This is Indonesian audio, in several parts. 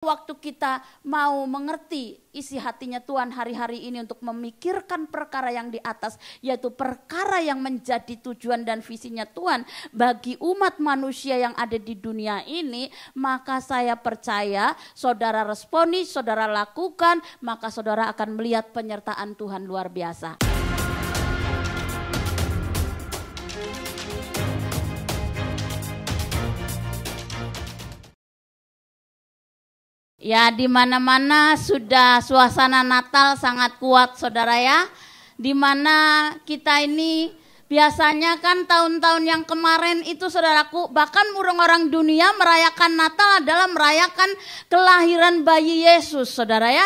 Waktu kita mau mengerti isi hatinya Tuhan hari-hari ini untuk memikirkan perkara yang di atas, yaitu perkara yang menjadi tujuan dan visinya Tuhan bagi umat manusia yang ada di dunia ini, maka saya percaya saudara responi, saudara lakukan, maka saudara akan melihat penyertaan Tuhan luar biasa. Ya, di mana-mana sudah suasana Natal sangat kuat, saudara ya. Di mana kita ini biasanya kan tahun-tahun yang kemarin itu, saudaraku, bahkan orang-orang dunia merayakan Natal adalah merayakan kelahiran bayi Yesus, saudara ya.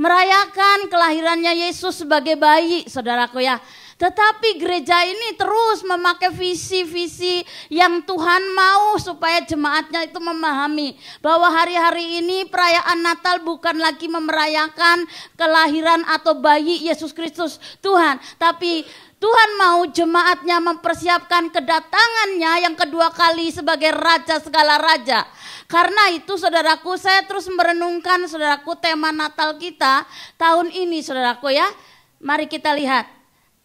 Merayakan kelahirannya Yesus sebagai bayi, saudaraku ya. Tetapi gereja ini terus memakai visi-visi yang Tuhan mau supaya jemaatnya itu memahami bahwa hari-hari ini perayaan Natal bukan lagi merayakan kelahiran atau bayi Yesus Kristus Tuhan, tapi Tuhan mau jemaatnya mempersiapkan kedatangannya yang kedua kali sebagai Raja segala Raja. Karena itu saudaraku, saya terus merenungkan saudaraku tema Natal kita tahun ini, saudaraku ya. Mari kita lihat.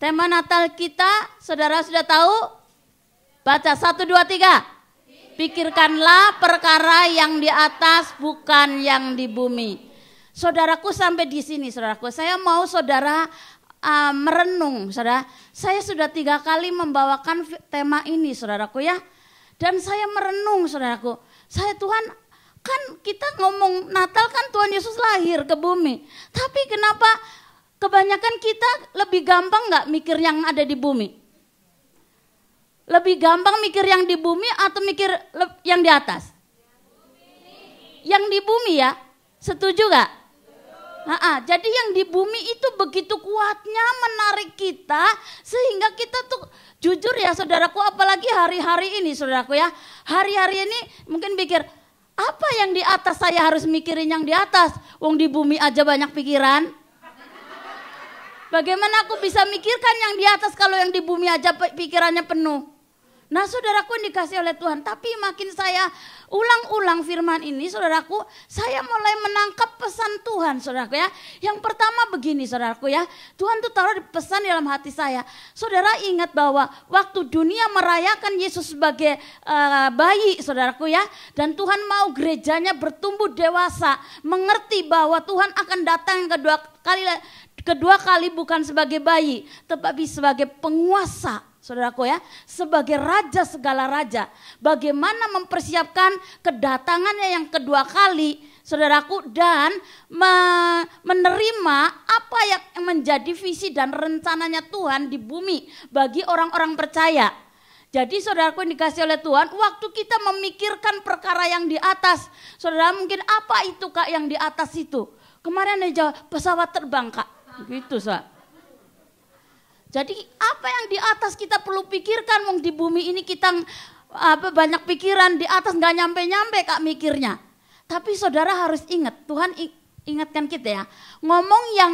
Tema Natal kita, saudara sudah tahu? Baca 1, 2, 3. Pikirkanlah perkara yang di atas, bukan yang di bumi. Saudaraku sampai di sini, saudaraku. Saya mau saudara merenung, saudara. Saya sudah 3 kali membawakan tema ini, saudaraku ya. Dan saya merenung, saudaraku. Tuhan, kan kita ngomong Natal kan Tuhan Yesus lahir ke bumi. Tapi kenapa kebanyakan kita lebih gampang gak mikir yang ada di bumi? Lebih gampang mikir yang di bumi atau mikir yang di atas? Yang di bumi ya, setuju gak? Jadi yang di bumi itu begitu kuatnya menarik kita sehingga kita tuh jujur ya saudaraku, apalagi hari-hari ini saudaraku ya. Hari-hari ini mungkin pikir, apa yang di atas saya harus mikirin yang di atas? Wong di bumi aja banyak pikiran. Bagaimana aku bisa mikirkan yang di atas kalau yang di bumi aja pikirannya penuh? Nah saudaraku yang dikasih oleh Tuhan, tapi makin saya ulang-ulang firman ini saudaraku, saya mulai menangkap pesan Tuhan saudaraku ya. Yang pertama begini saudaraku ya, Tuhan tuh taruh pesan dalam hati saya. Saudara ingat bahwa waktu dunia merayakan Yesus sebagai bayi saudaraku ya, dan Tuhan mau gerejanya bertumbuh dewasa, mengerti bahwa Tuhan akan datang yang kedua kali bukan sebagai bayi, tetapi sebagai penguasa. Saudaraku ya, sebagai Raja segala Raja, bagaimana mempersiapkan kedatangannya yang kedua kali, saudaraku, dan menerima apa yang menjadi visi dan rencananya Tuhan di bumi bagi orang-orang percaya. Jadi saudaraku yang dikasih oleh Tuhan, waktu kita memikirkan perkara yang di atas, saudara mungkin apa itu kak yang di atas itu? Kemarin ada jawab pesawat terbang kak, gitu Sa. Jadi apa yang di atas kita perlu pikirkan, wong di bumi ini kita banyak pikiran, di atas nggak nyampe-nyampe kak mikirnya. Tapi saudara harus ingat, Tuhan ingatkan kita ya, ngomong yang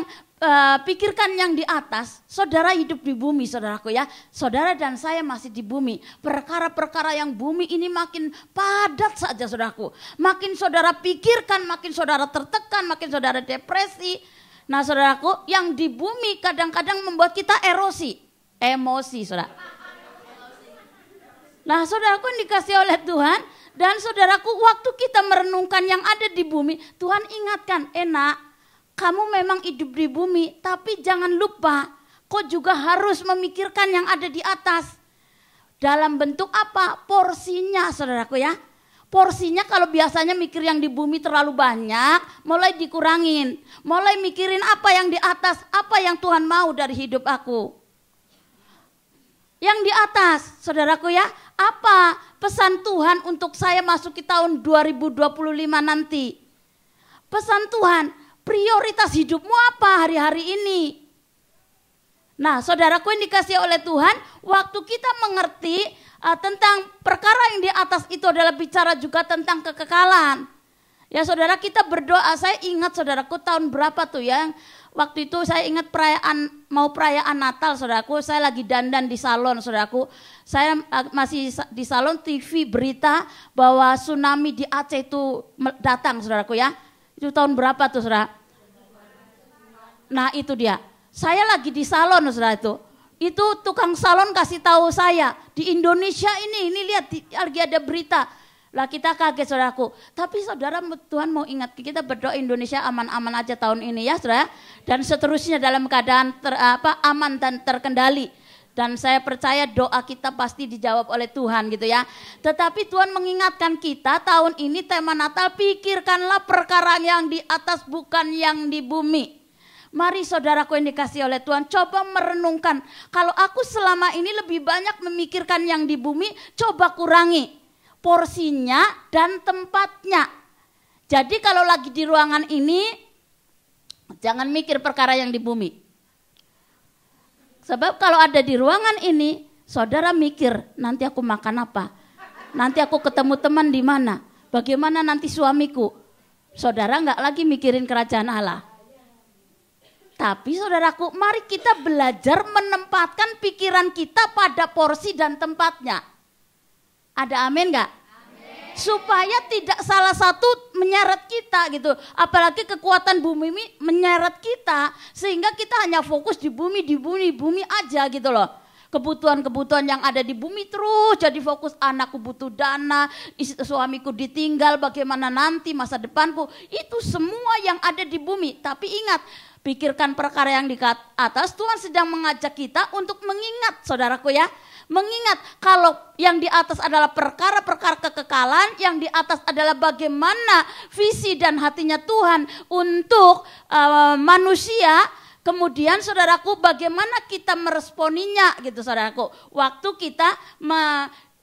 pikirkan yang di atas, saudara hidup di bumi saudaraku ya. Saudara dan saya masih di bumi, perkara-perkara yang bumi ini makin padat saja saudaraku. Makin saudara pikirkan, makin saudara tertekan, makin saudara depresi. Nah saudaraku, yang di bumi kadang-kadang membuat kita emosi saudara. Nah saudaraku yang dikasih oleh Tuhan, dan saudaraku waktu kita merenungkan yang ada di bumi, Tuhan ingatkan, enak, kamu memang hidup di bumi, tapi jangan lupa, kau juga harus memikirkan yang ada di atas. Dalam bentuk apa? Porsinya saudaraku ya. Porsinya kalau biasanya mikir yang di bumi terlalu banyak, mulai dikurangin. Mulai mikirin apa yang di atas, apa yang Tuhan mau dari hidup aku. Yang di atas, saudaraku ya, apa pesan Tuhan untuk saya masuk ke tahun 2025 nanti? Pesan Tuhan, prioritas hidupmu apa hari-hari ini? Nah saudaraku yang dikasih oleh Tuhan, waktu kita mengerti tentang perkara yang di atas itu adalah bicara juga tentang kekekalan. Ya saudara, kita berdoa. Saya ingat saudaraku tahun berapa tuh ya, waktu itu saya ingat mau perayaan Natal saudaraku, saya lagi dandan di salon saudaraku. Saya masih di salon, TV berita bahwa tsunami di Aceh itu datang saudaraku ya. Itu tahun berapa tuh saudara? Nah itu dia, saya lagi di salon saudara itu. Itu tukang salon kasih tahu saya, di Indonesia ini lihat lagi ada berita. Lah kita kaget saudaraku. Tapi saudara, Tuhan mau ingat kita berdoa Indonesia aman-aman aja tahun ini ya saudara. Dan seterusnya dalam keadaan aman dan terkendali. Dan saya percaya doa kita pasti dijawab oleh Tuhan gitu ya. Tetapi Tuhan mengingatkan kita tahun ini tema Natal, pikirkanlah perkara yang di atas bukan yang di bumi. Mari saudaraku yang dikasih oleh Tuhan, coba merenungkan. Kalau aku selama ini lebih banyak memikirkan yang di bumi, coba kurangi porsinya dan tempatnya. Jadi kalau lagi di ruangan ini, jangan mikir perkara yang di bumi. Sebab kalau ada di ruangan ini, saudara mikir, nanti aku makan apa? Nanti aku ketemu teman di mana? Bagaimana nanti suamiku? Saudara nggak lagi mikirin kerajaan Allah. Tapi saudaraku, mari kita belajar menempatkan pikiran kita pada porsi dan tempatnya. Ada amin gak? Amin. Supaya tidak salah satu menyeret kita gitu. Apalagi kekuatan bumi ini menyeret kita. Sehingga kita hanya fokus di bumi aja gitu loh. Kebutuhan-kebutuhan yang ada di bumi terus jadi fokus. Anakku butuh dana, suamiku ditinggal, bagaimana nanti masa depanku. Itu semua yang ada di bumi. Tapi ingat, pikirkan perkara yang di atas. Tuhan sedang mengajak kita untuk mengingat saudaraku ya. Mengingat kalau yang di atas adalah perkara-perkara kekekalan, yang di atas adalah bagaimana visi dan hatinya Tuhan untuk manusia. Kemudian saudaraku, bagaimana kita meresponinya gitu saudaraku. Waktu kita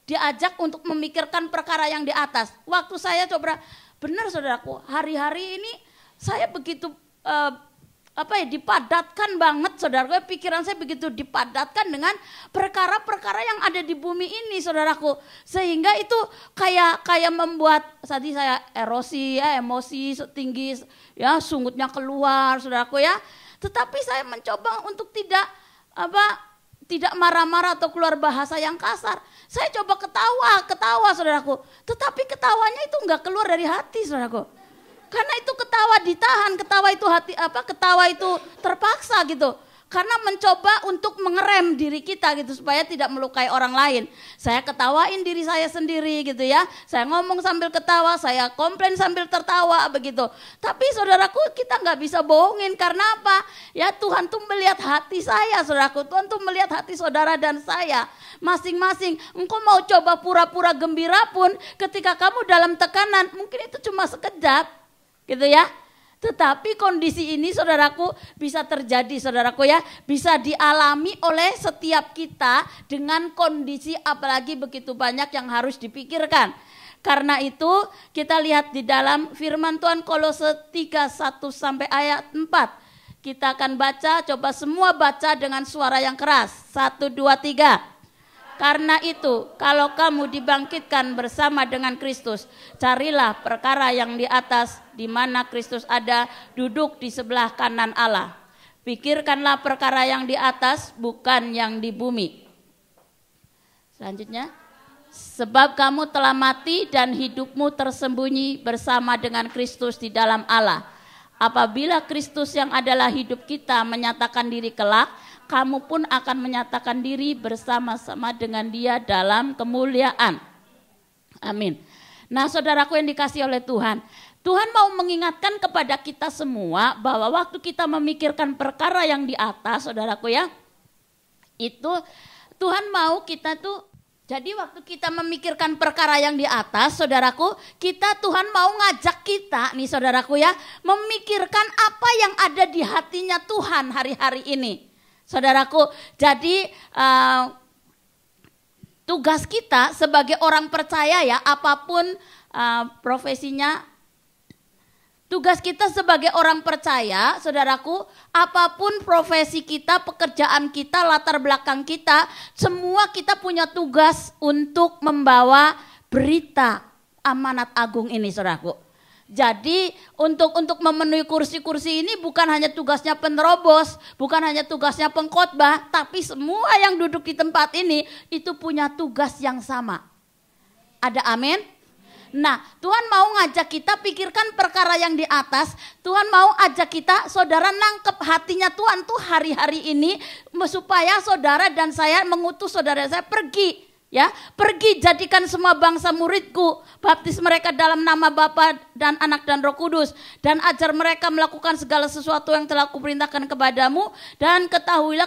diajak untuk memikirkan perkara yang di atas. Waktu saya coba, benar saudaraku, hari-hari ini saya begitu dipadatkan banget saudaraku, pikiran saya begitu dipadatkan dengan perkara-perkara yang ada di bumi ini saudaraku, sehingga itu kayak membuat tadi saya erosi ya, emosi tinggi ya, sungutnya keluar saudaraku ya. Tetapi saya mencoba untuk tidak marah-marah atau keluar bahasa yang kasar. Saya coba ketawa saudaraku, tetapi ketawanya itu enggak keluar dari hati saudaraku. Karena itu ketawa ditahan, ketawa itu terpaksa gitu. Karena mencoba untuk mengerem diri kita gitu supaya tidak melukai orang lain. Saya ketawain diri saya sendiri gitu ya. Saya ngomong sambil ketawa, saya komplain sambil tertawa begitu. Tapi saudaraku, kita nggak bisa bohongin karena apa? Ya Tuhan tuh melihat hati saya saudaraku. Tuhan tuh melihat hati saudara dan saya. Masing-masing, engkau mau coba pura-pura gembira pun ketika kamu dalam tekanan, mungkin itu cuma sekejap. Gitu ya. Tetapi kondisi ini saudaraku bisa terjadi saudaraku ya, bisa dialami oleh setiap kita dengan kondisi apalagi begitu banyak yang harus dipikirkan. Karena itu kita lihat di dalam firman Tuhan Kolose 3:1 sampai ayat 4. Kita akan baca, coba semua baca dengan suara yang keras. 1, 2, 3. Karena itu, kalau kamu dibangkitkan bersama dengan Kristus, carilah perkara yang di atas, di mana Kristus ada, duduk di sebelah kanan Allah. Pikirkanlah perkara yang di atas, bukan yang di bumi. Selanjutnya, sebab kamu telah mati dan hidupmu tersembunyi bersama dengan Kristus di dalam Allah. Apabila Kristus yang adalah hidup kita menyatakan diri kelak, kamu pun akan menyatakan diri bersama-sama dengan Dia dalam kemuliaan. Amin. Nah saudaraku yang dikasihi oleh Tuhan, Tuhan mau mengingatkan kepada kita semua bahwa waktu kita memikirkan perkara yang di atas, saudaraku ya, itu Tuhan mau kita tuh, jadi waktu kita memikirkan perkara yang di atas, saudaraku, Tuhan mau ngajak kita nih saudaraku ya, memikirkan apa yang ada di hatinya Tuhan hari-hari ini. Saudaraku, jadi tugas kita sebagai orang percaya ya, apapun profesinya, tugas kita sebagai orang percaya, saudaraku, apapun profesi kita, pekerjaan kita, latar belakang kita, semua kita punya tugas untuk membawa berita amanat agung ini, saudaraku. Jadi untuk memenuhi kursi-kursi ini bukan hanya tugasnya penerobos, bukan hanya tugasnya pengkhotbah, tapi semua yang duduk di tempat ini itu punya tugas yang sama. Ada amin? Nah, Tuhan mau ngajak kita pikirkan perkara yang di atas. Tuhan mau ajak kita, saudara nangkep hatinya Tuhan tuh hari-hari ini supaya saudara dan saya mengutus saudara saya pergi. Ya, pergi jadikan semua bangsa muridku, baptis mereka dalam nama Bapa dan Anak dan Roh Kudus, dan ajar mereka melakukan segala sesuatu yang telah kuperintahkan kepadamu, dan ketahuilah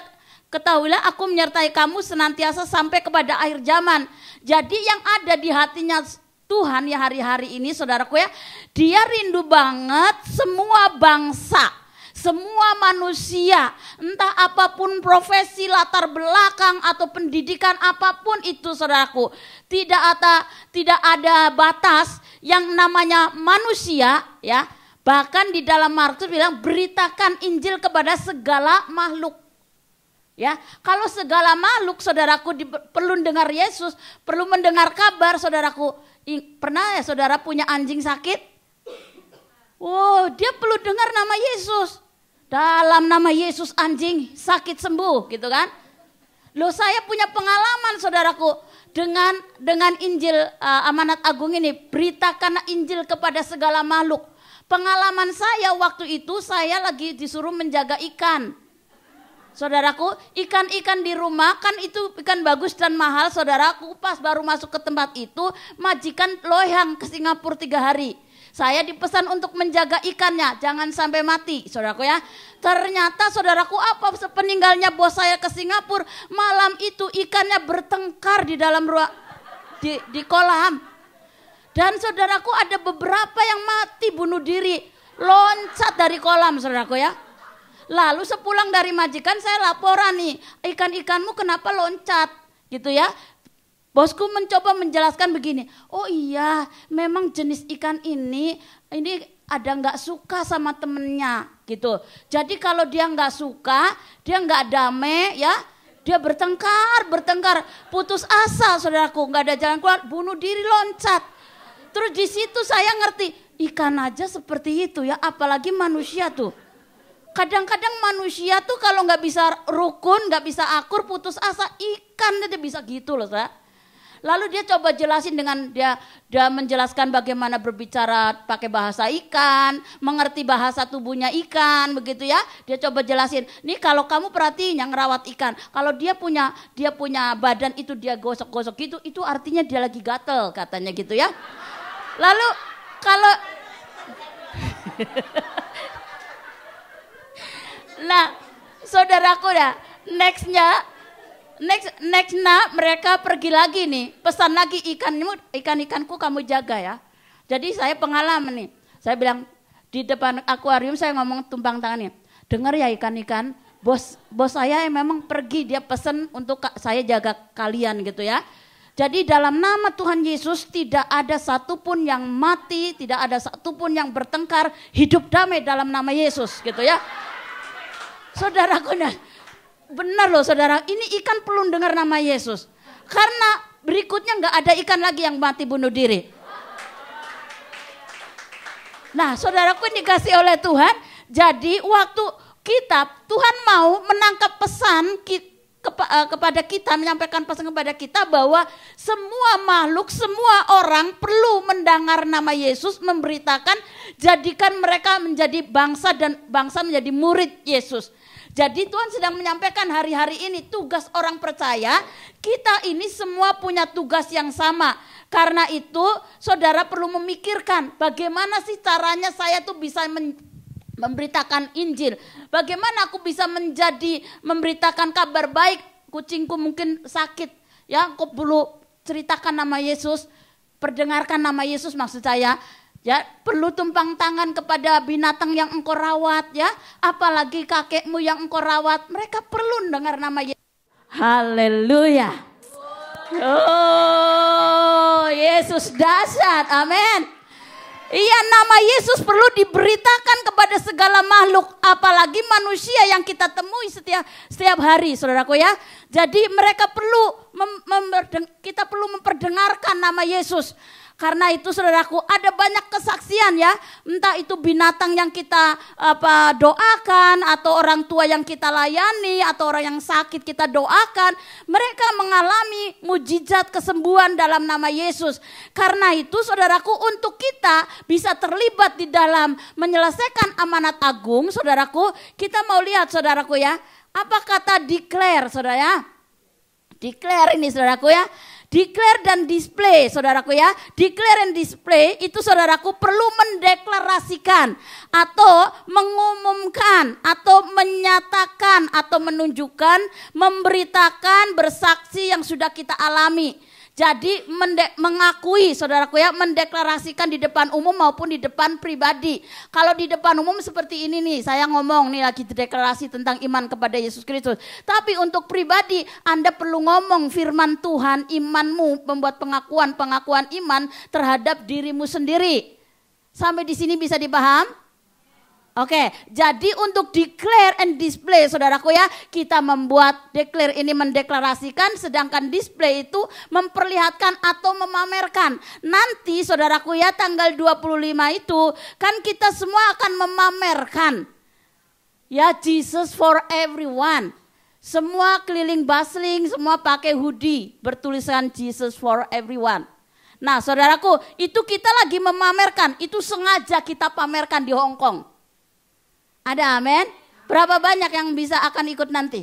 aku menyertai kamu senantiasa sampai kepada akhir zaman. Jadi yang ada di hatinya Tuhan ya hari-hari ini saudaraku ya, dia rindu banget semua bangsa, semua manusia, entah apapun profesi, latar belakang atau pendidikan apapun itu saudaraku, tidak ada batas yang namanya manusia ya. Bahkan di dalam Markus bilang beritakan Injil kepada segala makhluk. Ya, kalau segala makhluk saudaraku perlu dengar Yesus, perlu mendengar kabar saudaraku. Pernah ya saudara punya anjing sakit? Wow, dia perlu dengar nama Yesus. Dalam nama Yesus anjing sakit sembuh gitu kan. Loh saya punya pengalaman saudaraku dengan Injil amanat agung ini. Beritakan Injil kepada segala makhluk. Pengalaman saya waktu itu saya lagi disuruh menjaga ikan. Saudaraku, ikan-ikan di rumah kan itu ikan bagus dan mahal saudaraku. Pas baru masuk ke tempat itu majikan loyang ke Singapura 3 hari. Saya dipesan untuk menjaga ikannya, jangan sampai mati, saudaraku ya. Ternyata saudaraku apa sepeninggalnya bos saya ke Singapura, malam itu ikannya bertengkar di dalam di kolam. Dan saudaraku ada beberapa yang mati bunuh diri, loncat dari kolam saudaraku ya. Lalu sepulang dari majikan saya laporan nih, ikan-ikanmu kenapa loncat gitu ya. Bosku mencoba menjelaskan begini, oh iya memang jenis ikan ini ada nggak suka sama temennya gitu. Jadi kalau dia nggak suka, dia nggak damai ya, dia bertengkar, putus asa saudaraku, nggak ada jalan keluar, bunuh diri loncat. Terus di situ saya ngerti, ikan aja seperti itu ya, apalagi manusia tuh. Kadang-kadang manusia tuh kalau nggak bisa rukun, nggak bisa akur, putus asa, ikan dia bisa gitu loh saudara. Lalu dia coba jelasin dengan dia menjelaskan bagaimana berbicara pakai bahasa ikan, mengerti bahasa tubuhnya ikan, begitu ya. Dia coba jelasin, nih kalau kamu perhatiin yang ngerawat ikan, kalau dia punya badan itu dia gosok-gosok gitu, itu artinya dia lagi gatel katanya gitu ya. Lalu kalau nah, saudaraku ya, Nextnya mereka pergi lagi nih, pesan lagi ikan-ikanku kamu jaga ya. Jadi saya pengalaman nih, saya bilang di depan akuarium saya ngomong tumpang tangannya, dengar ya ikan-ikan, bos saya yang memang pergi dia pesan untuk saya jaga kalian gitu ya. Jadi dalam nama Tuhan Yesus tidak ada satupun yang mati, tidak ada satupun yang bertengkar, hidup damai dalam nama Yesus gitu ya. Saudaraku nah, benar loh saudara, ini ikan perlu dengar nama Yesus. Karena berikutnya nggak ada ikan lagi yang mati bunuh diri. Nah saudaraku ini dikasih oleh Tuhan. Jadi waktu Tuhan mau menangkap pesan kepada kita, menyampaikan pesan kepada kita bahwa semua makhluk, semua orang perlu mendengar nama Yesus, memberitakan, jadikan mereka menjadi bangsa dan bangsa menjadi murid Yesus. Jadi Tuhan sedang menyampaikan hari-hari ini tugas orang percaya, kita ini semua punya tugas yang sama. Karena itu saudara perlu memikirkan bagaimana sih caranya saya tuh bisa memberitakan Injil. Bagaimana aku bisa memberitakan kabar baik, kucingku mungkin sakit. Ya, aku perlu ceritakan nama Yesus, perdengarkan nama Yesus maksud saya. Ya, perlu tumpang tangan kepada binatang yang engkau rawat ya, apalagi kakekmu yang engkau rawat, mereka perlu dengar nama Yesus. Haleluya. Oh, Yesus dahsyat. Amin. Iya, nama Yesus perlu diberitakan kepada segala makhluk, apalagi manusia yang kita temui setiap hari, saudaraku ya. Jadi mereka perlu kita perlu memperdengarkan nama Yesus. Karena itu saudaraku ada banyak kesaksian ya, entah itu binatang yang kita doakan atau orang tua yang kita layani atau orang yang sakit kita doakan, mereka mengalami mujizat kesembuhan dalam nama Yesus. Karena itu saudaraku untuk kita bisa terlibat di dalam menyelesaikan amanat agung, saudaraku, kita mau lihat saudaraku ya, apa kata declare saudara ya? Declare ini saudaraku ya. Declare dan display saudaraku ya. Declare and display itu saudaraku perlu mendeklarasikan atau mengumumkan atau menyatakan atau menunjukkan, memberitakan, bersaksi yang sudah kita alami. Jadi mengakui saudaraku ya, mendeklarasikan di depan umum maupun di depan pribadi. Kalau di depan umum seperti ini nih, saya ngomong nih lagi deklarasi tentang iman kepada Yesus Kristus. Tapi untuk pribadi Anda perlu ngomong firman Tuhan, imanmu, membuat pengakuan iman terhadap dirimu sendiri. Sampai di sini bisa dipaham? Oke, jadi untuk declare and display saudaraku ya, kita membuat declare ini mendeklarasikan, sedangkan display itu memperlihatkan atau memamerkan. Nanti saudaraku ya tanggal 25 itu kan kita semua akan memamerkan ya Jesus for everyone. Semua keliling Basling, semua pakai hoodie bertulisan Jesus for everyone. Nah saudaraku, itu kita lagi memamerkan, itu sengaja kita pamerkan di Hong Kong. Ada amin? Berapa banyak yang bisa akan ikut nanti?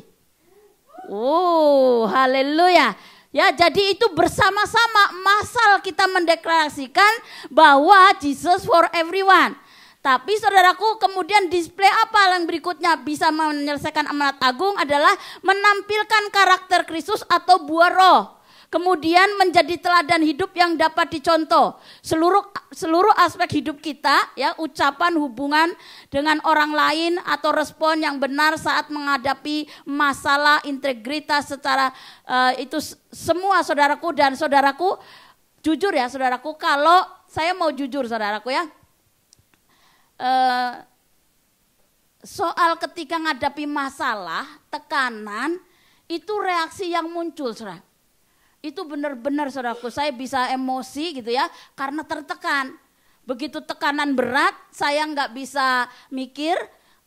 Haleluya. Ya, jadi itu bersama-sama masal kita mendeklarasikan bahwa Jesus for everyone. Tapi saudaraku kemudian display apa yang berikutnya bisa menyelesaikan amanat agung adalah menampilkan karakter Kristus atau buah roh. Kemudian menjadi teladan hidup yang dapat dicontoh. Seluruh aspek hidup kita ya, ucapan, hubungan dengan orang lain atau respon yang benar saat menghadapi masalah, integritas secara itu semua saudaraku dan saudaraku, jujur ya saudaraku, kalau saya mau jujur saudaraku ya, soal ketika menghadapi masalah, tekanan, itu reaksi yang muncul saudara. Itu benar-benar saudaraku, saya bisa emosi gitu ya, karena tertekan. Begitu tekanan berat, saya nggak bisa mikir,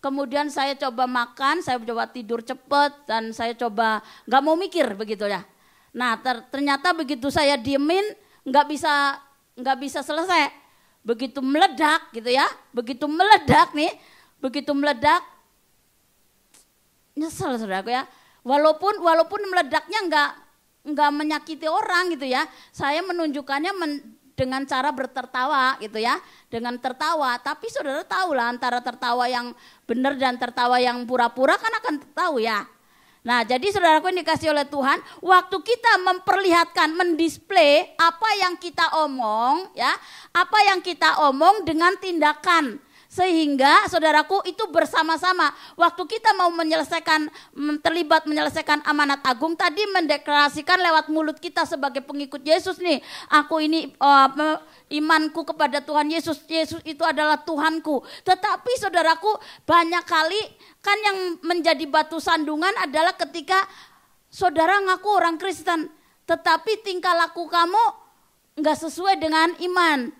kemudian saya coba makan, saya coba tidur cepat, dan saya coba nggak mau mikir begitu ya. Nah ternyata begitu saya diemin, nggak bisa selesai. Begitu meledak gitu ya, begitu meledak, nyesel saudaraku ya. Walaupun meledaknya nggak menyakiti orang gitu ya, saya menunjukkannya dengan cara bertertawa gitu ya, dengan tertawa. Tapi saudara tahu lah antara tertawa yang benar dan tertawa yang pura-pura kan akan tahu ya. Nah jadi saudaraku yang dikasih oleh Tuhan, waktu kita memperlihatkan, mendisplay apa yang kita omong ya, apa yang kita omong dengan tindakan. Sehingga saudaraku itu bersama-sama waktu kita mau terlibat menyelesaikan amanat agung tadi mendeklarasikan lewat mulut kita sebagai pengikut Yesus nih. Aku ini imanku kepada Tuhan Yesus, Yesus itu adalah Tuhanku. Tetapi saudaraku banyak kali kan yang menjadi batu sandungan adalah ketika saudara ngaku orang Kristen tetapi tingkah laku kamu enggak sesuai dengan iman.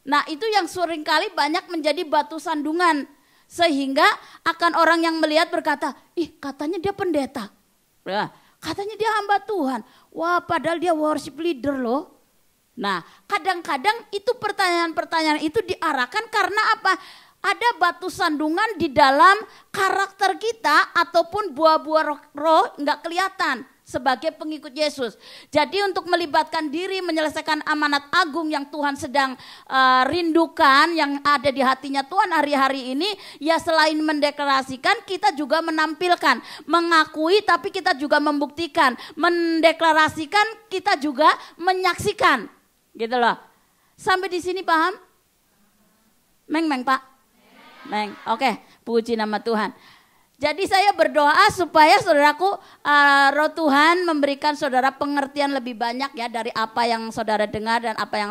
Nah itu yang seringkali banyak menjadi batu sandungan. Sehingga akan orang yang melihat berkata, ih katanya dia pendeta. Katanya dia hamba Tuhan. Wah padahal dia worship leader loh. Nah kadang-kadang itu pertanyaan-pertanyaan itu diarahkan karena apa? Ada batu sandungan di dalam karakter kita ataupun buah-buah roh nggak kelihatan sebagai pengikut Yesus. Jadi untuk melibatkan diri menyelesaikan amanat agung yang Tuhan sedang rindukan, yang ada di hatinya Tuhan hari-hari ini, ya selain mendeklarasikan kita juga menampilkan, mengakui tapi kita juga membuktikan, mendeklarasikan kita juga menyaksikan, gitu loh. Sampai di sini paham? Meng Pak? Meng, oke, puji nama Tuhan. Jadi saya berdoa supaya saudaraku roh Tuhan memberikan saudara pengertian lebih banyak ya dari apa yang saudara dengar dan apa yang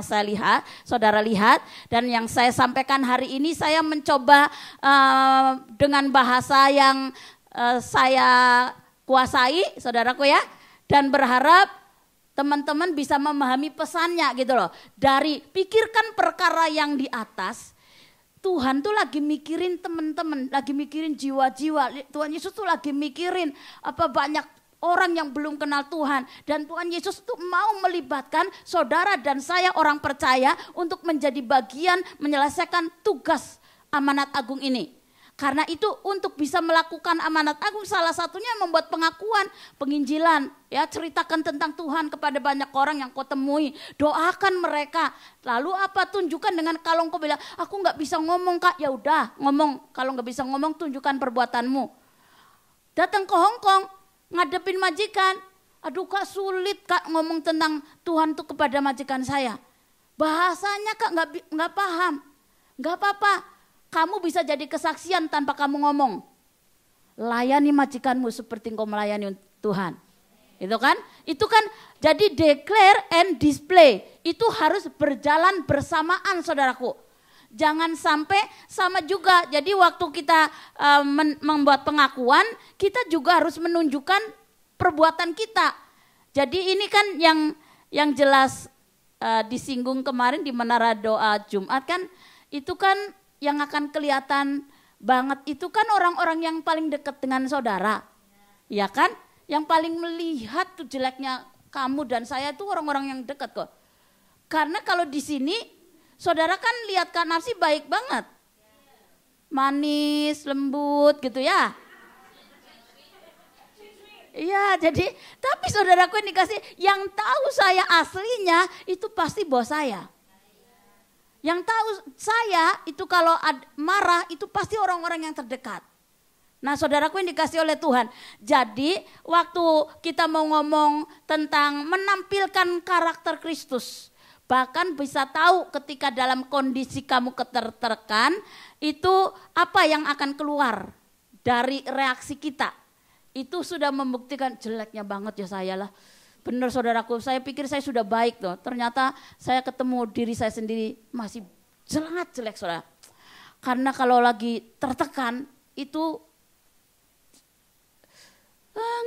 saudara lihat. Dan yang saya sampaikan hari ini saya mencoba dengan bahasa yang saya kuasai saudaraku ya. Dan berharap teman-teman bisa memahami pesannya gitu loh. Dari pikirkan perkara yang di atas, Tuhan tuh lagi mikirin teman-teman, lagi mikirin jiwa-jiwa. Tuhan Yesus tuh lagi mikirin apa banyak orang yang belum kenal Tuhan. Dan Tuhan Yesus tuh mau melibatkan saudara dan saya orang percaya untuk menjadi bagian menyelesaikan tugas amanat agung ini. Karena itu untuk bisa melakukan amanat agung salah satunya membuat pengakuan, penginjilan. Ya, ceritakan tentang Tuhan kepada banyak orang yang kau temui. Doakan mereka. Lalu apa? Tunjukkan dengan kalau kau bilang, aku gak bisa ngomong Kak. Ya udah ngomong. Kalau gak bisa ngomong tunjukkan perbuatanmu. Datang ke Hong Kong, ngadepin majikan. Aduh Kak sulit Kak ngomong tentang Tuhan tuh kepada majikan saya. Bahasanya Kak gak paham. Gak apa-apa. Kamu bisa jadi kesaksian tanpa kamu ngomong. Layani majikanmu seperti engkau melayani Tuhan. Itu kan? Itu kan jadi declare and display. Itu harus berjalan bersamaan saudaraku. Jangan sampai sama juga. Jadi waktu kita membuat pengakuan, kita juga harus menunjukkan perbuatan kita. Jadi ini kan yang jelas disinggung kemarin di Menara Doa Jumat kan, itu kan yang akan kelihatan banget itu kan orang-orang yang paling dekat dengan saudara. Ya kan? Yang paling melihat tuh jeleknya kamu dan saya itu orang-orang yang dekat kok. Karena kalau di sini saudara kan lihat Kak Nafsi baik banget. Manis, lembut gitu ya. Iya, jadi tapi saudaraku yang dikasih yang tahu saya aslinya itu pasti bos saya. Yang tahu saya itu kalau marah itu pasti orang-orang yang terdekat. Nah saudaraku yang dikasih oleh Tuhan. Jadi waktu kita mau ngomong tentang menampilkan karakter Kristus. Bahkan bisa tahu ketika dalam kondisi kamu ketertekan itu apa yang akan keluar dari reaksi kita. Itu sudah membuktikan jeleknya banget ya saya lah. Benar saudaraku, saya pikir saya sudah baik loh. Ternyata saya ketemu diri saya sendiri masih sangat jelek saudara. Karena kalau lagi tertekan itu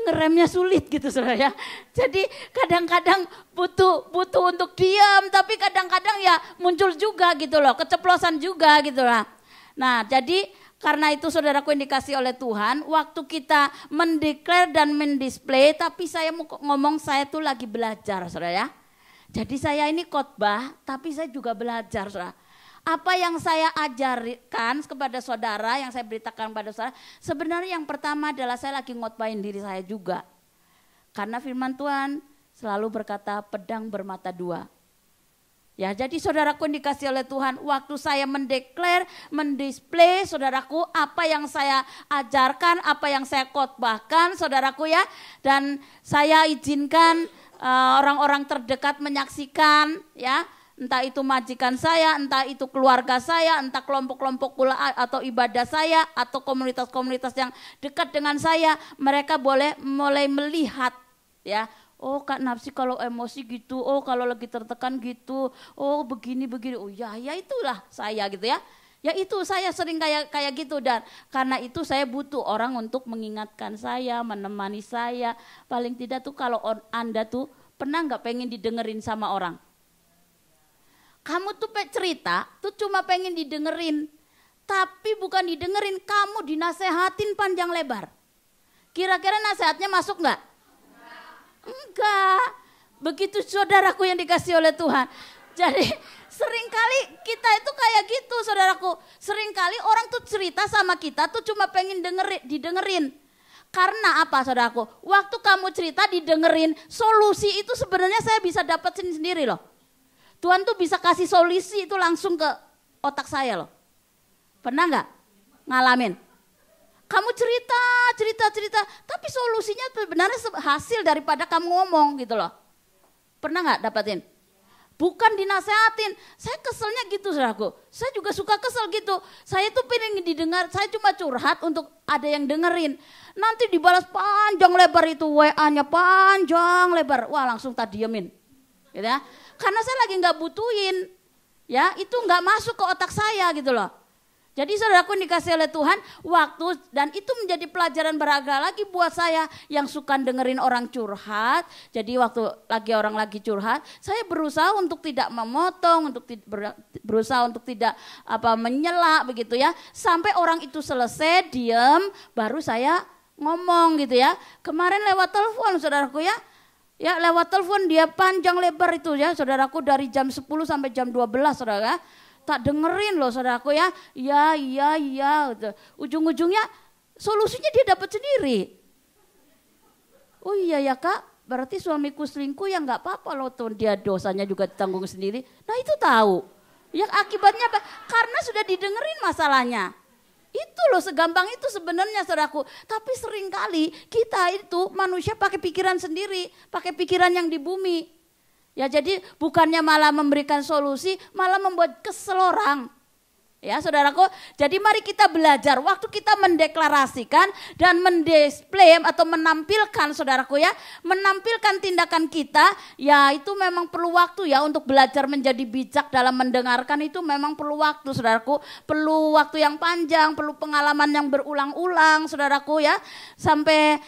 ngeremnya sulit gitu saudara ya. Jadi kadang-kadang butuh untuk diam, tapi kadang-kadang ya muncul juga gitu loh, keceplosan juga gitu lah. Nah jadi karena itu saudaraku yang dikasih oleh Tuhan, waktu kita mendeklar dan mendisplay, tapi saya mau ngomong saya tuh lagi belajar saudara ya. Jadi saya ini khotbah, tapi saya juga belajar saudara. Apa yang saya ajarkan kepada saudara, yang saya beritakan kepada saudara, sebenarnya yang pertama adalah saya lagi ngotbahin diri saya juga. Karena firman Tuhan selalu berkata pedang bermata dua. Ya, jadi saudaraku yang dikasih oleh Tuhan, waktu saya mendeklar, mendisplay saudaraku apa yang saya ajarkan, apa yang saya khotbahkan saudaraku ya. Dan saya izinkan orang-orang terdekat menyaksikan ya. Entah itu majikan saya, entah itu keluarga saya, entah kelompok-kelompok pula atau ibadah saya, atau komunitas-komunitas yang dekat dengan saya. Mereka boleh mulai melihat ya. Oh Kak Nafsi kalau emosi gitu, oh kalau lagi tertekan gitu, oh begini, oh ya itulah saya gitu ya. Ya itu saya sering kayak gitu dan karena itu saya butuh orang untuk mengingatkan saya, menemani saya. Paling tidak tuh kalau Anda tuh pernah gak pengen didengerin sama orang? Kamu tuh cerita tuh cuma pengen didengerin, tapi bukan didengerin, kamu dinasehatin panjang lebar. Kira-kira nasihatnya masuk gak? Enggak. Begitu saudaraku yang dikasih oleh Tuhan. Jadi seringkali kita itu kayak gitu saudaraku. Seringkali orang tuh cerita sama kita tuh cuma pengen didengerin. Karena apa saudaraku? Waktu kamu cerita didengerin, solusi itu sebenarnya saya bisa dapetin sendiri loh. Tuhan tuh bisa kasih solusi itu langsung ke otak saya loh. Pernah gak ngalamin? Kamu cerita, tapi solusinya sebenarnya hasil daripada kamu ngomong gitu loh. Pernah gak dapetin? Bukan dinasehatin, saya keselnya gitu saudaraku. Saya juga suka kesel gitu. Saya tuh pengen didengar, saya cuma curhat untuk ada yang dengerin. Nanti dibalas panjang lebar itu WA-nya panjang lebar. Wah langsung tak diemin. Gitu ya. Karena saya lagi gak butuhin. Ya itu gak masuk ke otak saya gitu loh. Jadi saudaraku dikasih oleh Tuhan waktu, dan itu menjadi pelajaran berharga lagi buat saya yang suka dengerin orang curhat. Jadi waktu orang lagi curhat, saya berusaha untuk tidak memotong, berusaha untuk tidak menyela begitu ya. Sampai orang itu selesai, diam, baru saya ngomong gitu ya. Kemarin lewat telepon saudaraku ya. Ya lewat telepon dia panjang lebar itu ya saudaraku, dari jam 10 sampai jam 12 saudara. Tak dengerin loh saudaraku ya. Iya. Gitu. Ujung-ujungnya solusinya dia dapat sendiri. Oh iya ya kak, berarti suamiku selingkuh ya nggak apa-apa loh tuh, dia dosanya juga ditanggung sendiri. Nah itu tahu. Ya akibatnya apa? Karena sudah didengerin masalahnya. Itu loh, segampang itu sebenarnya saudaraku. Tapi seringkali kita itu manusia pakai pikiran sendiri, pakai pikiran yang di bumi. Ya jadi bukannya malah memberikan solusi, malah membuat kesel orang. Ya saudaraku, jadi mari kita belajar waktu kita mendeklarasikan dan mendisplay atau menampilkan saudaraku ya, menampilkan tindakan kita, ya itu memang perlu waktu ya untuk belajar menjadi bijak dalam mendengarkan, itu memang perlu waktu saudaraku, perlu waktu yang panjang, perlu pengalaman yang berulang-ulang saudaraku ya, sampai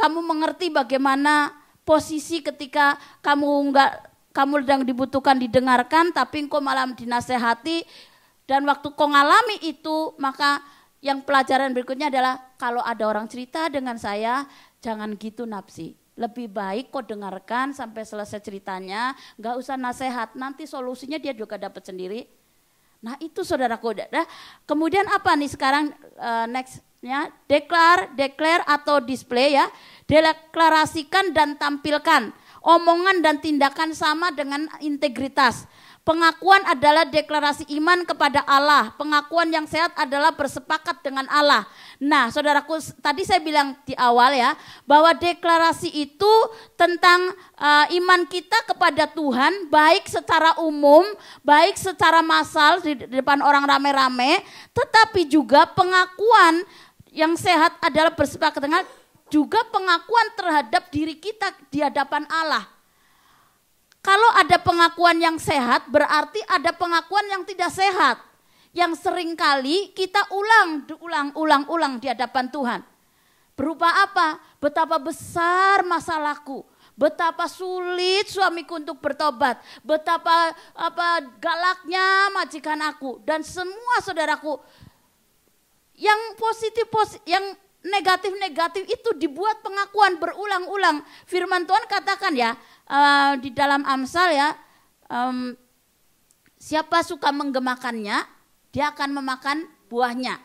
kamu mengerti bagaimana posisi ketika kamu sedang dibutuhkan didengarkan, tapi engkau malah dinasehati. Dan waktu kau ngalami itu, maka yang pelajaran berikutnya adalah kalau ada orang cerita dengan saya, jangan gitu nafsi. Lebih baik kau dengarkan sampai selesai ceritanya, gak usah nasehat, nanti solusinya dia juga dapat sendiri. Nah itu saudaraku. Kemudian apa nih sekarang nextnya? Declare atau display ya. Deklarasikan dan tampilkan. Omongan dan tindakan sama dengan integritas. Pengakuan adalah deklarasi iman kepada Allah. Pengakuan yang sehat adalah bersepakat dengan Allah. Nah saudaraku, tadi saya bilang di awal ya, bahwa deklarasi itu tentang iman kita kepada Tuhan, baik secara umum, baik secara massal di depan orang rame-rame, tetapi juga pengakuan yang sehat adalah bersepakat dengan juga pengakuan terhadap diri kita di hadapan Allah. Kalau ada pengakuan yang sehat, berarti ada pengakuan yang tidak sehat. Yang seringkali kita ulang di hadapan Tuhan. Berupa apa? Betapa besar masalahku, betapa sulit suamiku untuk bertobat, betapa galaknya majikan aku, dan semua saudaraku yang positif, yang negatif itu dibuat pengakuan berulang-ulang. Firman Tuhan katakan ya di dalam Amsal ya, siapa suka menggemakannya, dia akan memakan buahnya.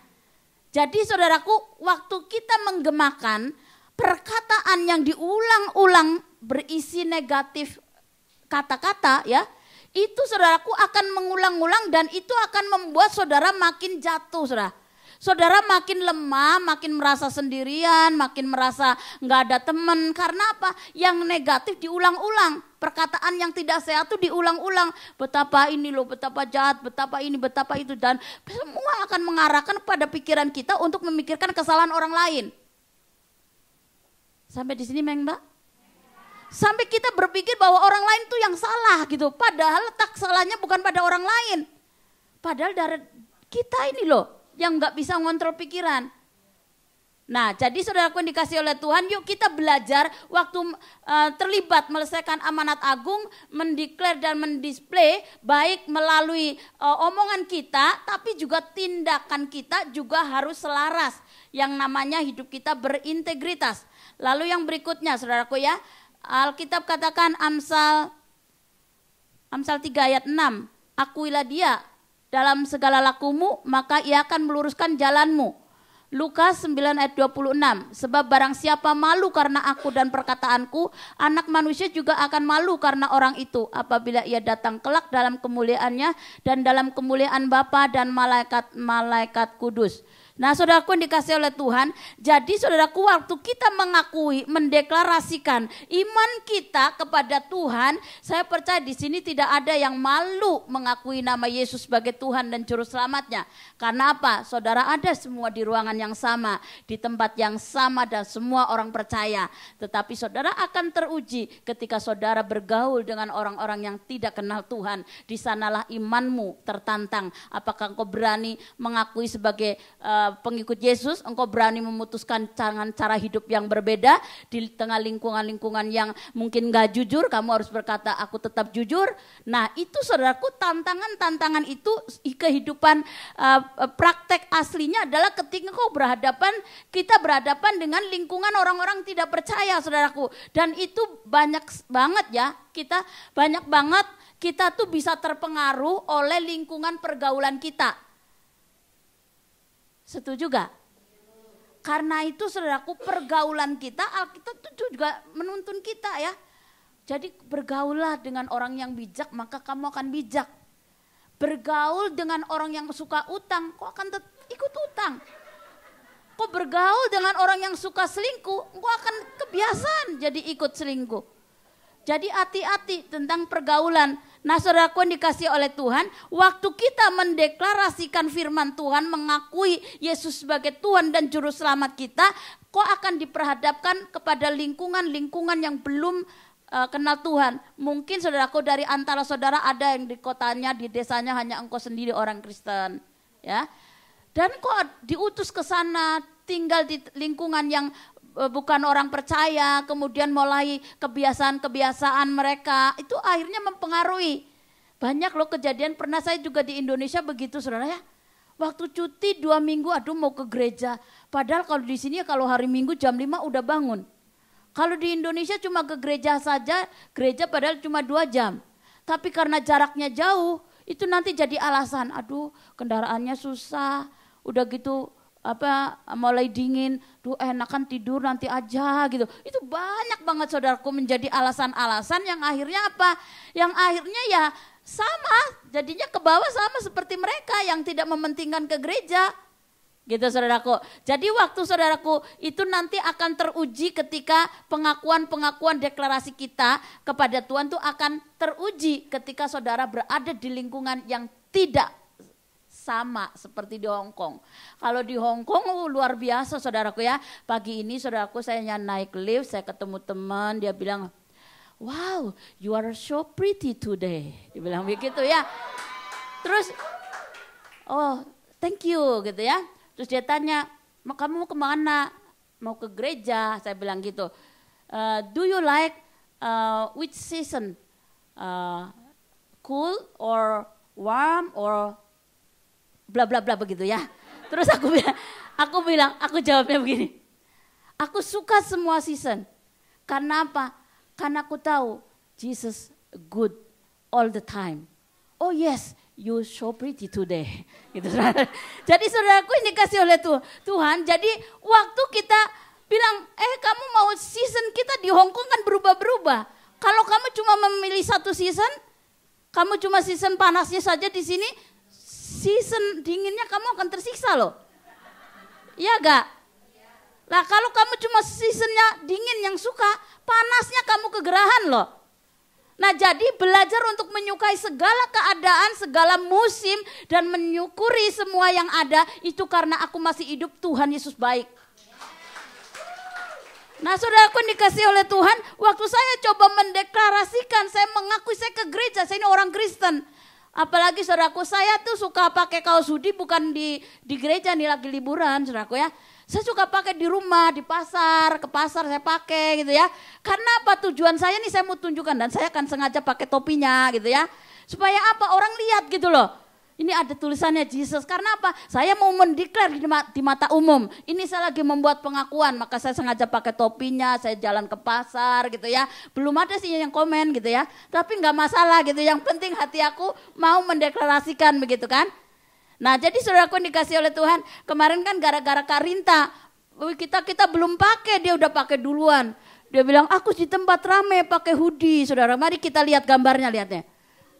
Jadi saudaraku, waktu kita menggemakan perkataan yang diulang-ulang berisi negatif kata-kata ya, itu saudaraku akan mengulang-ulang dan itu akan membuat saudara makin jatuh saudara. Saudara makin lemah, makin merasa sendirian, makin merasa nggak ada teman. Karena apa? Yang negatif diulang-ulang. Perkataan yang tidak sehat itu diulang-ulang. Betapa ini loh, betapa jahat, betapa ini, betapa itu. Dan semua akan mengarahkan pada pikiran kita untuk memikirkan kesalahan orang lain. Sampai di sini Mbak? Sampai kita berpikir bahwa orang lain itu yang salah gitu. Padahal letak salahnya bukan pada orang lain. Padahal dari kita ini loh yang nggak bisa ngontrol pikiran. Nah, jadi saudaraku yang dikasih oleh Tuhan, yuk kita belajar waktu terlibat melesaikan amanat agung, mendeklar dan mendisplay, baik melalui omongan kita, tapi juga tindakan kita juga harus selaras. Yang namanya hidup kita berintegritas. Lalu yang berikutnya, saudaraku ya, Alkitab katakan Amsal 3 ayat 6, akuilah dia dalam segala lakumu, maka ia akan meluruskan jalanmu. Lukas 9 ayat 26, sebab barang siapa malu karena aku dan perkataanku, anak manusia juga akan malu karena orang itu, apabila ia datang kelak dalam kemuliaannya dan dalam kemuliaan Bapa dan malaikat kudus. Nah saudaraku yang dikasih oleh Tuhan, jadi saudaraku waktu kita mengakui, mendeklarasikan iman kita kepada Tuhan, saya percaya di sini tidak ada yang malu mengakui nama Yesus sebagai Tuhan dan Juru Selamatnya. Karena apa? Saudara ada semua di ruangan yang sama, di tempat yang sama dan semua orang percaya. Tetapi saudara akan teruji ketika saudara bergaul dengan orang-orang yang tidak kenal Tuhan. Di sanalah imanmu tertantang. Apakah engkau berani mengakui sebagai pengikut Yesus? Engkau berani memutuskan cara hidup yang berbeda di tengah lingkungan-lingkungan yang mungkin gak jujur, kamu harus berkata aku tetap jujur. Nah itu saudaraku, tantangan itu kehidupan praktek aslinya adalah ketika kita berhadapan dengan lingkungan orang-orang tidak percaya saudaraku. Dan itu banyak banget kita tuh bisa terpengaruh oleh lingkungan pergaulan kita. Setuju gak? Karena itu saudaraku, pergaulan kita, Alkitab itu juga menuntun kita ya. Jadi bergaullah dengan orang yang bijak, maka kamu akan bijak. Bergaul dengan orang yang suka utang, kau akan ikut utang. Kau bergaul dengan orang yang suka selingkuh, kau akan kebiasaan jadi ikut selingkuh. Jadi hati-hati tentang pergaulan. Nah saudaraku yang dikasih oleh Tuhan, waktu kita mendeklarasikan firman Tuhan, mengakui Yesus sebagai Tuhan dan Juru Selamat kita, kau akan diperhadapkan kepada lingkungan-lingkungan yang belum kenal Tuhan. Mungkin saudaraku dari antara saudara ada yang di kotanya, di desanya hanya engkau sendiri orang Kristen, ya. Dan kau diutus ke sana, tinggal di lingkungan yang bukan orang percaya, kemudian mulai kebiasaan-kebiasaan mereka, itu akhirnya mempengaruhi. Banyak loh kejadian, pernah saya juga di Indonesia begitu saudara ya. Waktu cuti 2 minggu, aduh mau ke gereja. Padahal kalau di sini kalau hari Minggu jam 5 udah bangun. Kalau di Indonesia cuma ke gereja saja, gereja padahal cuma 2 jam. Tapi karena jaraknya jauh, itu nanti jadi alasan, aduh kendaraannya susah, udah gitu mulai dingin, enakan tidur nanti aja gitu. Itu banyak banget saudaraku menjadi alasan-alasan yang akhirnya apa? Yang akhirnya ya sama, jadinya ke bawah sama seperti mereka yang tidak mementingkan ke gereja. Gitu saudaraku. Jadi waktu saudaraku itu nanti akan teruji ketika pengakuan-pengakuan deklarasi kita kepada Tuhan itu akan teruji ketika saudara berada di lingkungan yang tidak sama seperti di Hong Kong. Kalau di Hong Kong luar biasa saudaraku ya. Pagi ini saudaraku saya naik lift, saya ketemu teman, dia bilang, "Wow, you are so pretty today." Dia bilang begitu ya. Terus, "Oh, thank you," gitu ya. Terus dia tanya, "Kamu mau kemana?" "Mau ke gereja," saya bilang gitu. "Do you like which season? Cool or warm or bla bla bla begitu ya." Terus aku jawabnya begini. Aku suka semua season. Karena apa? Karena aku tahu Jesus good all the time. Oh yes, you so pretty today. Gitu. Jadi saudaraku ini dikasih oleh Tuhan. Jadi waktu kita bilang, kamu mau season kita di Hong Kong kan berubah-berubah. Kalau kamu cuma memilih satu season, kamu cuma season panasnya saja di sini, season dinginnya kamu akan tersiksa loh. Iya gak? Lah kalau kamu cuma seasonnya dingin yang suka, panasnya kamu kegerahan loh. Nah jadi belajar untuk menyukai segala keadaan, segala musim dan menyukuri semua yang ada, itu karena aku masih hidup, Tuhan Yesus baik. Nah saudaraku dikasih oleh Tuhan, waktu saya coba mendeklarasikan, saya mengakui saya ke gereja, saya ini orang Kristen. Apalagi saudaraku, saya tuh suka pakai kaos hoodie bukan di gereja nih lagi liburan saudaraku ya. Saya suka pakai di rumah, di pasar, ke pasar saya pakai gitu ya. Karena apa tujuan saya nih saya mau tunjukkan dan saya akan sengaja pakai topinya gitu ya. Supaya apa? Orang lihat gitu loh. Ini ada tulisannya Jesus. Karena apa? Saya mau mendeklar di mata umum. Ini saya lagi membuat pengakuan, maka saya sengaja pakai topinya, saya jalan ke pasar gitu ya. Belum ada sih yang komen gitu ya. Tapi nggak masalah gitu. Yang penting hati aku mau mendeklarasikan begitu kan. Nah jadi saudaraku dikasih oleh Tuhan, kemarin kan gara-gara Karinta, kita belum pakai, dia udah pakai duluan. Dia bilang, aku di tempat rame pakai hoodie, saudara. Mari kita lihat gambarnya, lihatnya.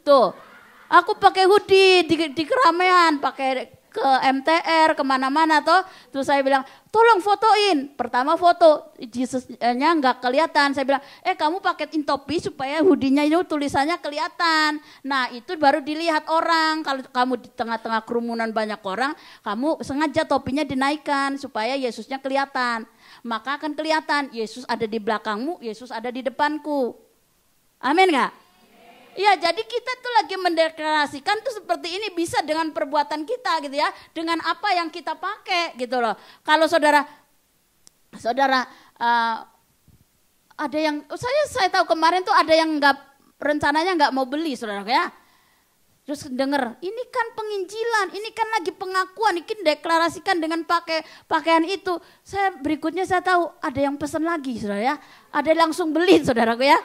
Tuh, aku pakai hoodie di keramaian, pakai ke MTR, kemana-mana toh. Terus saya bilang, tolong fotoin. Pertama foto, Yesusnya nggak kelihatan. Saya bilang, kamu paketin topi supaya hoodie-nya itu tulisannya kelihatan. Nah itu baru dilihat orang. Kalau kamu di tengah-tengah kerumunan banyak orang, kamu sengaja topinya dinaikkan supaya Yesusnya kelihatan. Maka akan kelihatan, Yesus ada di belakangmu, Yesus ada di depanku. Amin nggak? Iya, jadi kita tuh lagi mendeklarasikan tuh seperti ini bisa dengan perbuatan kita gitu ya, dengan apa yang kita pakai gitu loh. Kalau saudara ada yang saya tahu kemarin tuh ada yang rencananya nggak mau beli saudara ya. Terus denger, ini kan penginjilan, ini kan lagi pengakuan, ini deklarasikan dengan pakaian itu. Berikutnya saya tahu ada yang pesan lagi saudara ya, ada yang langsung beli saudaraku ya.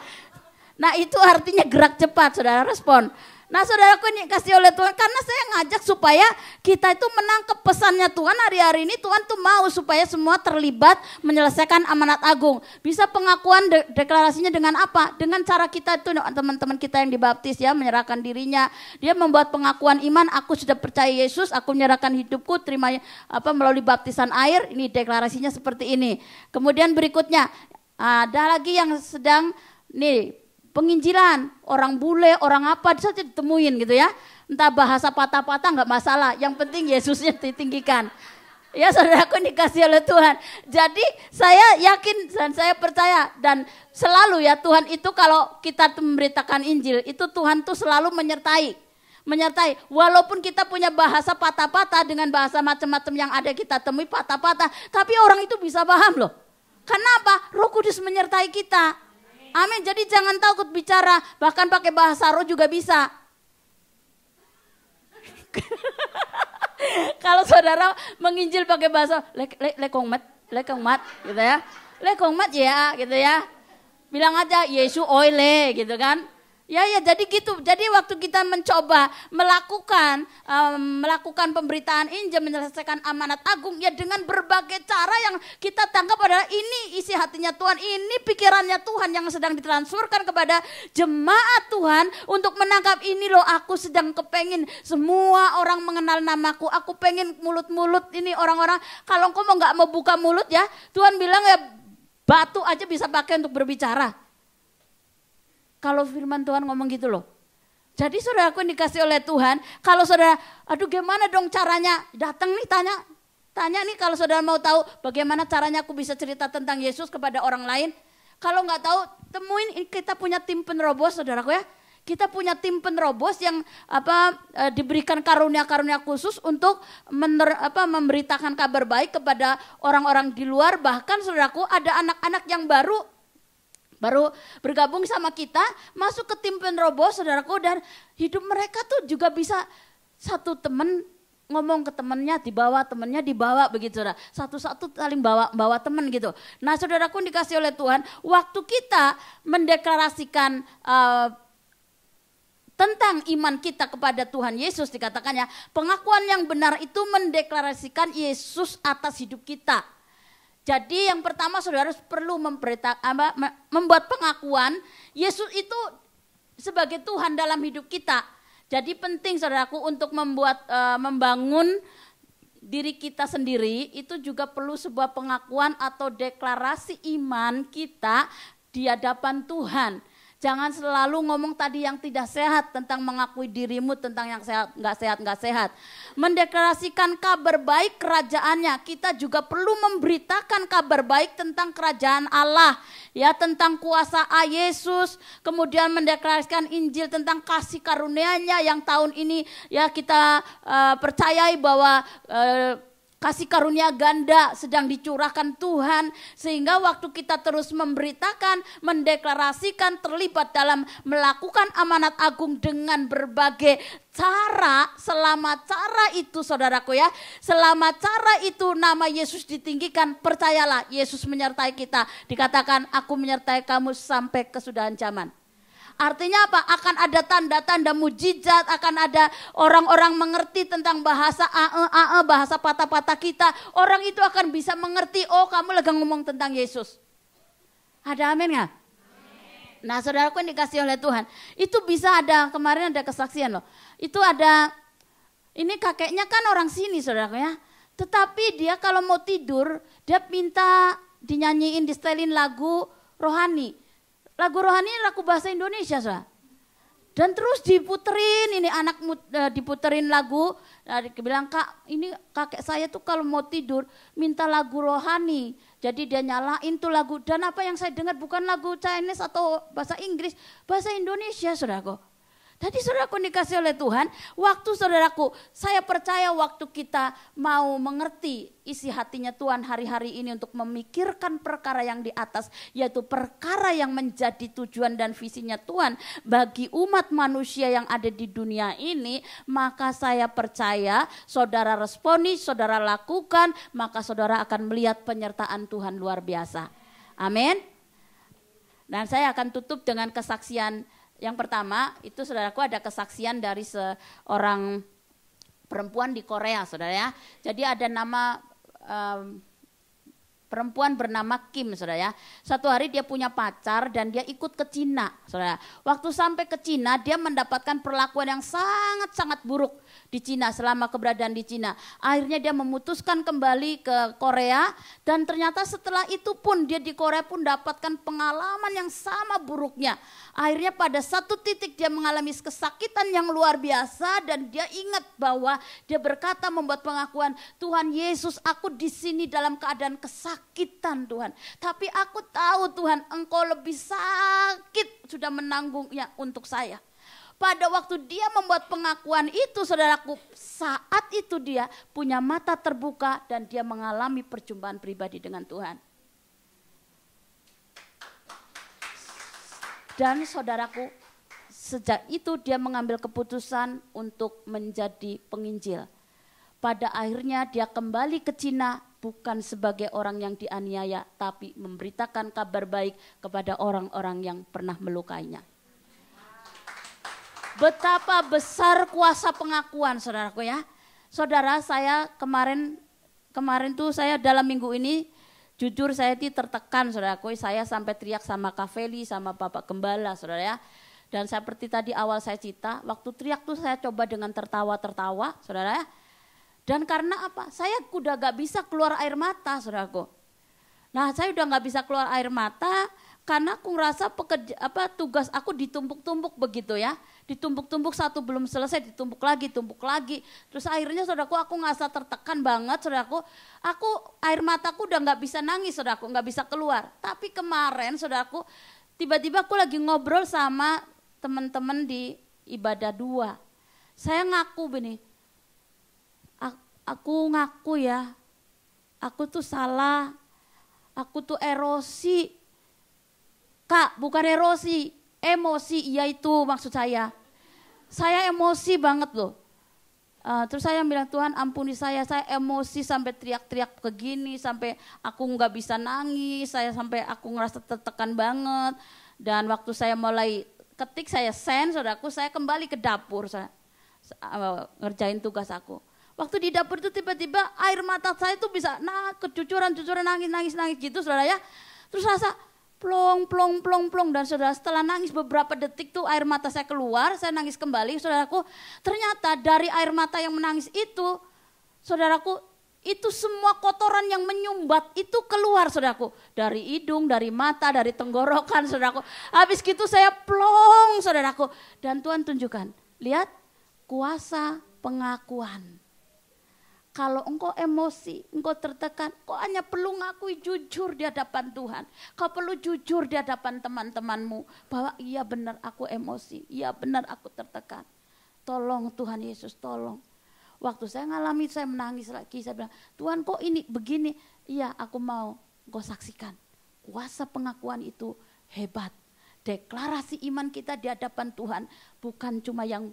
Nah itu artinya gerak cepat, saudara respon. Nah saudaraku ini kasih oleh Tuhan, karena saya ngajak supaya kita itu menangkap pesannya Tuhan hari-hari ini. Tuhan tuh mau supaya semua terlibat menyelesaikan amanat agung. Bisa pengakuan deklarasinya dengan apa? Dengan cara kita itu teman-teman kita yang dibaptis ya, menyerahkan dirinya. Dia membuat pengakuan iman, aku sudah percaya Yesus, aku menyerahkan hidupku, terima melalui baptisan air. Ini deklarasinya seperti ini. Kemudian berikutnya, ada lagi yang sedang nih, penginjilan, orang bule, orang apa saja ditemuin gitu ya. Entah bahasa patah-patah nggak masalah, yang penting Yesusnya ditinggikan. Ya saudaraku dikasih oleh Tuhan. Jadi saya yakin dan saya percaya dan selalu ya Tuhan itu kalau kita memberitakan Injil itu Tuhan tuh selalu menyertai. Walaupun kita punya bahasa patah-patah dengan bahasa macam-macam yang ada kita temui patah-patah, tapi orang itu bisa paham loh. Kenapa? Roh Kudus menyertai kita. Amin. Jadi jangan takut bicara, bahkan pakai bahasa roh juga bisa. Kalau saudara menginjil pakai bahasa lekong mat gitu ya. Lekong mat ya gitu ya. Bilang aja Yesus oile gitu kan. Ya jadi gitu. Jadi waktu kita mencoba melakukan pemberitaan Injil, menyelesaikan amanat agung ya dengan berbagai cara yang kita tangkap adalah ini isi hatinya Tuhan, ini pikirannya Tuhan yang sedang ditransferkan kepada jemaat Tuhan untuk menangkap ini loh, aku sedang kepengin semua orang mengenal namaku, aku pengen mulut-mulut ini orang-orang, kalau engkau nggak mau buka mulut ya, Tuhan bilang ya batu aja bisa pakai untuk berbicara. Kalau firman Tuhan ngomong gitu loh. Jadi saudaraku dikasih oleh Tuhan, kalau saudara, aduh gimana dong caranya, datang nih tanya nih kalau saudara mau tahu bagaimana caranya aku bisa cerita tentang Yesus kepada orang lain. Kalau nggak tahu, temuin, kita punya tim penerobos saudaraku ya. Kita punya tim penerobos yang diberikan karunia-karunia khusus untuk memberitakan kabar baik kepada orang-orang di luar. Bahkan saudaraku ada anak-anak yang baru bergabung sama kita, masuk ke tim penerobos saudaraku, dan hidup mereka tuh juga bisa satu teman ngomong ke temannya dibawa begitu saudara. Satu-satu saling bawa teman gitu. Nah saudaraku dikasih oleh Tuhan, waktu kita mendeklarasikan tentang iman kita kepada Tuhan Yesus, dikatakannya pengakuan yang benar itu mendeklarasikan Yesus atas hidup kita. Jadi yang pertama saudara perlu membuat pengakuan Yesus itu sebagai Tuhan dalam hidup kita. Jadi penting saudaraku untuk membangun diri kita sendiri itu juga perlu sebuah pengakuan atau deklarasi iman kita di hadapan Tuhan. Jangan selalu ngomong tadi yang tidak sehat tentang mengakui dirimu tentang yang sehat, nggak sehat. Mendeklarasikan kabar baik kerajaannya. Kita juga perlu memberitakan kabar baik tentang kerajaan Allah. Ya, tentang kuasa Yesus. Kemudian mendeklarasikan Injil tentang kasih karunia-Nya yang tahun ini ya kita percayai bahwa kasih karunia ganda sedang dicurahkan Tuhan, sehingga waktu kita terus memberitakan, mendeklarasikan, terlibat dalam melakukan amanat agung dengan berbagai cara, selama cara itu saudaraku ya, selama cara itu nama Yesus ditinggikan, percayalah Yesus menyertai kita. Dikatakan aku menyertai kamu sampai kesudahan zaman. Artinya apa? Akan ada tanda-tanda mujizat, akan ada orang-orang mengerti tentang bahasa bahasa patah-patah kita. Orang itu akan bisa mengerti, oh kamu lagi ngomong tentang Yesus. Ada amin gak? Nah saudaraku yang dikasih oleh Tuhan, itu bisa ada, kemarin ada kesaksian loh. Itu ada Ini kakeknya kan orang sini saudara ya. Tetapi dia kalau mau tidur, dia minta dinyanyiin, distelin lagu rohani. Lagu rohani lagu bahasa Indonesia saudara. Dan terus diputerin, ini anak diputerin lagu. Dia bilang, Kak ini kakek saya tuh kalau mau tidur minta lagu rohani. Jadi dia nyalain tuh lagu. Dan apa yang saya dengar bukan lagu Chinese atau bahasa Inggris, bahasa Indonesia saudaraku. Tadi saudaraku dikasih oleh Tuhan, waktu saudaraku, saya percaya waktu kita mau mengerti isi hatinya Tuhan hari-hari ini untuk memikirkan perkara yang di atas, yaitu perkara yang menjadi tujuan dan visinya Tuhan bagi umat manusia yang ada di dunia ini, maka saya percaya saudara responi, saudara lakukan, maka saudara akan melihat penyertaan Tuhan luar biasa. Amin. Dan saya akan tutup dengan kesaksian. Yang pertama itu saudaraku ada kesaksian dari seorang perempuan di Korea saudara ya. Jadi ada nama perempuan bernama Kim saudara ya. Satu hari dia punya pacar dan dia ikut ke Cina saudara. Waktu sampai ke Cina dia mendapatkan perlakuan yang sangat-sangat buruk di Cina selama keberadaan di Cina. Akhirnya dia memutuskan kembali ke Korea dan ternyata setelah itu pun dia di Korea pun dapatkan pengalaman yang sama buruknya. Akhirnya pada satu titik dia mengalami kesakitan yang luar biasa dan dia ingat bahwa dia berkata membuat pengakuan, Tuhan Yesus aku di sini dalam keadaan kesakitan Tuhan. Tapi aku tahu Tuhan engkau lebih sakit sudah menanggungnya untuk saya. Pada waktu dia membuat pengakuan itu saudaraku, saat itu dia punya mata terbuka dan dia mengalami perjumpaan pribadi dengan Tuhan. Dan saudaraku, sejak itu dia mengambil keputusan untuk menjadi penginjil. Pada akhirnya dia kembali ke Cina bukan sebagai orang yang dianiaya, tapi memberitakan kabar baik kepada orang-orang yang pernah melukainya. Betapa besar kuasa pengakuan saudaraku ya. Saudara saya kemarin tuh saya dalam minggu ini jujur saya tertekan saudaraku. Saya sampai teriak sama Kak Feli sama Bapak Gembala saudara ya. Dan seperti tadi awal saya cerita, waktu teriak tuh saya coba dengan tertawa saudara ya. Dan karena apa? Saya udah gak bisa keluar air mata saudaraku. Nah saya udah gak bisa keluar air mata karena aku ngerasa tugas aku ditumpuk-tumpuk begitu ya. Ditumpuk-tumpuk satu belum selesai, ditumpuk lagi. Terus akhirnya saudaraku aku ngerasa tertekan banget saudaraku. Air mataku udah gak bisa nangis saudaraku, gak bisa keluar. Tapi kemarin saudaraku tiba-tiba aku lagi ngobrol sama teman-teman di ibadah 2. Saya ngaku begini, aku ngaku ya, aku tuh salah, aku tuh erosi. Kak, bukan erosi, emosi, iya itu maksud saya. Saya emosi banget loh. Terus saya bilang Tuhan ampuni saya emosi sampai teriak-teriak begini, sampai aku nggak bisa nangis, sampai aku ngerasa tertekan banget. Dan waktu saya mulai ketik saya send, saudaraku, saya kembali ke dapur, saya ngerjain tugas aku. Waktu di dapur itu tiba-tiba air mata saya tuh bisa kecucuran nangis gitu saudara ya. Terus rasa plong dan saudara setelah nangis beberapa detik tuh air mata saya keluar, saya nangis kembali saudaraku. Ternyata dari air mata yang menangis itu saudaraku, itu semua kotoran yang menyumbat itu keluar saudaraku. Dari hidung, dari mata, dari tenggorokan saudaraku. Habis gitu saya plong saudaraku. Dan Tuhan tunjukkan, lihat kuasa pengakuan. Kalau engkau emosi, engkau tertekan, kau hanya perlu ngakui jujur di hadapan Tuhan. Kau perlu jujur di hadapan teman-temanmu bahwa iya benar aku emosi, iya benar aku tertekan. Tolong Tuhan Yesus, tolong. Waktu saya ngalami, saya menangis lagi, saya bilang, Tuhan kok ini begini? Iya aku mau, engkau saksikan. Kuasa pengakuan itu hebat. Deklarasi iman kita di hadapan Tuhan bukan cuma yang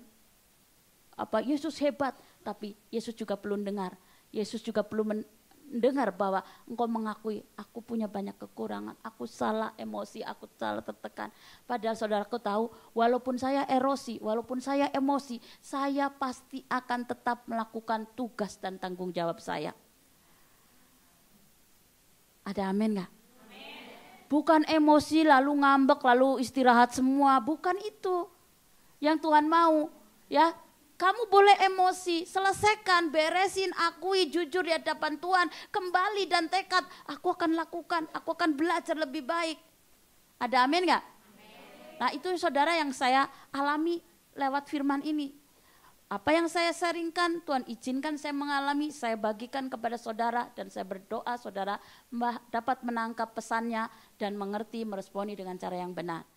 Yesus hebat, tapi Yesus juga perlu dengar. Yesus juga perlu mendengar bahwa engkau mengakui aku punya banyak kekurangan, aku salah emosi, aku salah tertekan. Padahal saudaraku tahu, walaupun saya erosi, walaupun saya emosi, saya pasti akan tetap melakukan tugas dan tanggung jawab saya. Ada amin gak? Bukan emosi lalu ngambek lalu istirahat semua, bukan itu yang Tuhan mau ya. Kamu boleh emosi, selesaikan, beresin, akui, jujur di hadapan Tuhan, kembali dan tekad, aku akan lakukan, aku akan belajar lebih baik. Ada amin gak? Nah itu saudara yang saya alami lewat firman ini. Apa yang saya sharingkan, Tuhan izinkan saya mengalami, saya bagikan kepada saudara dan saya berdoa saudara dapat menangkap pesannya dan mengerti, meresponi dengan cara yang benar.